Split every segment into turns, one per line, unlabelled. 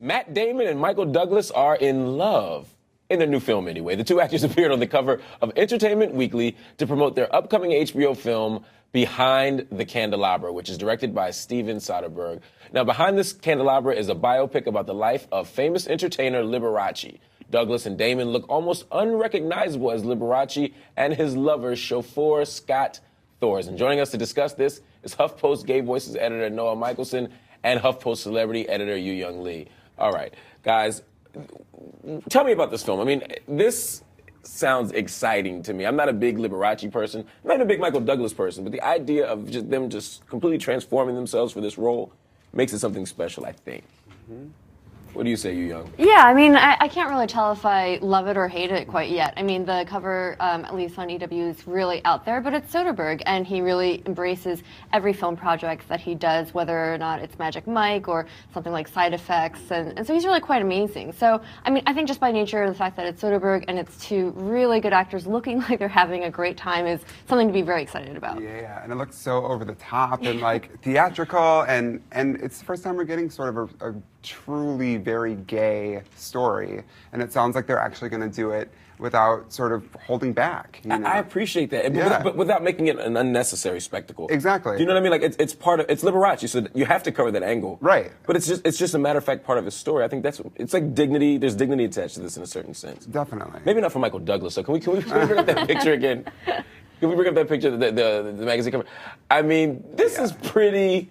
Matt Damon and Michael Douglas are in love. In their new film, anyway. The two actors appeared on the cover of Entertainment Weekly to promote their upcoming HBO film, Behind the Candelabra, which is directed by Steven Soderbergh. Now, Behind this Candelabra is a biopic about the life of famous entertainer Liberace. Douglas and Damon look almost unrecognizable as Liberace and his lover, chauffeur Scott Thorson. Joining us to discuss this is HuffPost Gay Voices editor Noah Michelson and HuffPost celebrity editor Yu Young Lee. All right, guys, tell me about this film. I mean, this sounds exciting to me. I'm not a big Liberace person. I'm not even a big Michael Douglas person, but the idea of them completely transforming themselves for this role makes it something special, I think. Mm-hmm. What do you say, Yu Young?
Yeah, I mean, I can't really tell if I love it or hate it quite yet. I mean, the cover, at least on EW, is really out there, but it's Soderbergh, and he really embraces every film project that he does, whether or not it's Magic Mike or something like Side Effects, and so he's really quite amazing. So, I mean, I think just by nature of the fact that it's Soderbergh and it's two really good actors looking like they're having a great time is something to be very excited about.
Yeah, and it looks so over the top and like theatrical, and it's the first time we're getting sort of a truly very gay story, and it sounds like they're actually going to do it without sort of holding back. You know?
I appreciate that,
yeah.
but without making it an unnecessary spectacle.
Exactly.
Do you know what I mean? Like it's Liberace, so you have to cover that angle.
Right.
But it's just a matter of fact part of his story. I think it's like dignity. There's dignity attached to this in a certain sense.
Definitely.
Maybe not for Michael Douglas. So can we bring up that picture again? Can we bring up that picture, the magazine cover? I mean, this is pretty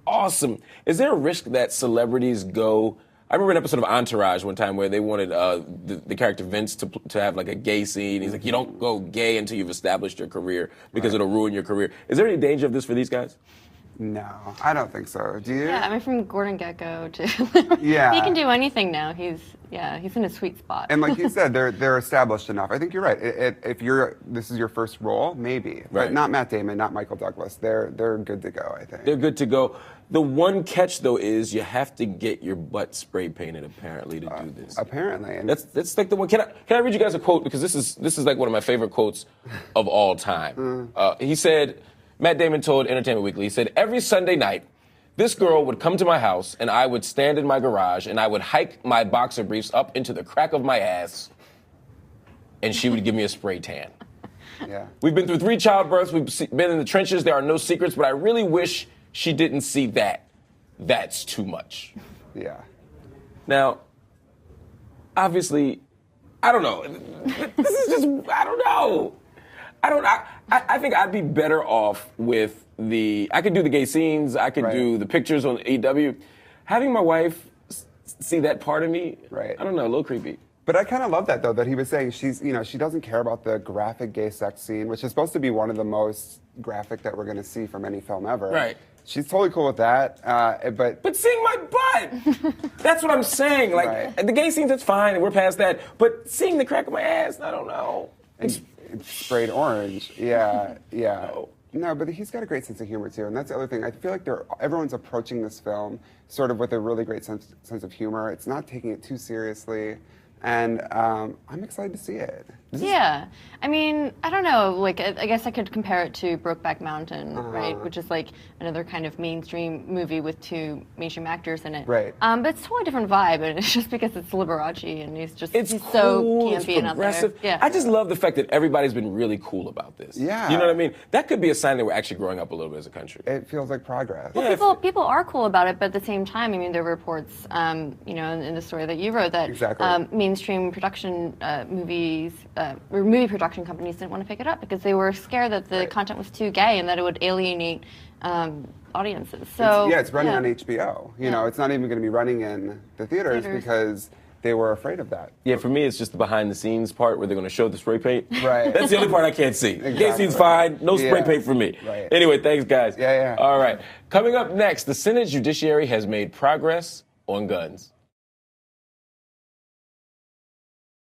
awesome. Is there a risk that celebrities go? I remember an episode of Entourage one time where they wanted the character Vince to have like a gay scene. He's like, you don't go gay until you've established your career because it'll ruin your career. Is there any danger of this for these guys?
No, I don't think so. Do you?
Yeah, I mean, from Gordon Gekko to
yeah,
he can do anything now. He's in a sweet spot.
And like you said, they're established enough. I think you're right. If this is your first role, maybe, but not Matt Damon, not Michael Douglas. They're good to go. I think
they're good to go. The one catch though is you have to get your butt spray painted apparently to do this.
Apparently, and
that's like the one. Can I read you guys a quote, because this is like one of my favorite quotes of all time. He said. Matt Damon told Entertainment Weekly, he said, every Sunday night, this girl would come to my house and I would stand in my garage and I would hike my boxer briefs up into the crack of my ass and she would give me a spray tan.
Yeah.
We've been through 3 childbirths. We've been in the trenches. There are no secrets, but I really wish she didn't see that. That's too much.
Yeah.
Now, obviously, I don't know. This is just, I don't know. I think I'd be better off with I could do the gay scenes, I could do the pictures on EW. Having my wife see that part of me, I don't know, a little creepy.
But I kind of love that, though, that he was saying she doesn't care about the graphic gay sex scene, which is supposed to be one of the most graphic that we're going to see from any film ever.
Right.
She's totally cool with that,
But seeing my butt! That's what I'm saying. Like, the gay scenes, that's fine, and we're past that. But seeing the crack of my ass, I don't know.
It's sprayed orange. Yeah. No, but he's got a great sense of humor, too, and that's the other thing. I feel like everyone's approaching this film sort of with a really great sense of humor. It's not taking it too seriously, and I'm excited to see it.
I mean, I don't know, like, I guess I could compare it to Brokeback Mountain, right, which is like another kind of mainstream movie with 2 mainstream actors in it.
Right.
But it's a totally different vibe, and it's just because it's Liberace, and he's
cool,
so campy and
progressive.
out there. Yeah.
I just love the fact that everybody's been really cool about this.
Yeah.
You know what I mean? That could be a sign that we're actually growing up a little bit as a country.
It feels like progress.
Well, people are cool about it, but at the same time, I mean, there were reports, in the story that you wrote that mainstream production movies, or movie production companies didn't want to pick it up because they were scared that the content was too gay and that it would alienate audiences. So
it's running on HBO. You know, it's not even going to be running in the theaters because they were afraid of that.
Yeah, for me, it's just the behind-the-scenes part where they're going to show the spray paint.
Right.
That's the only part I can't see.
Exactly.
Gay scene's fine. No spray paint for me.
Right.
Anyway, thanks, guys.
Yeah.
All right. Coming up next, the Senate Judiciary has made progress on guns.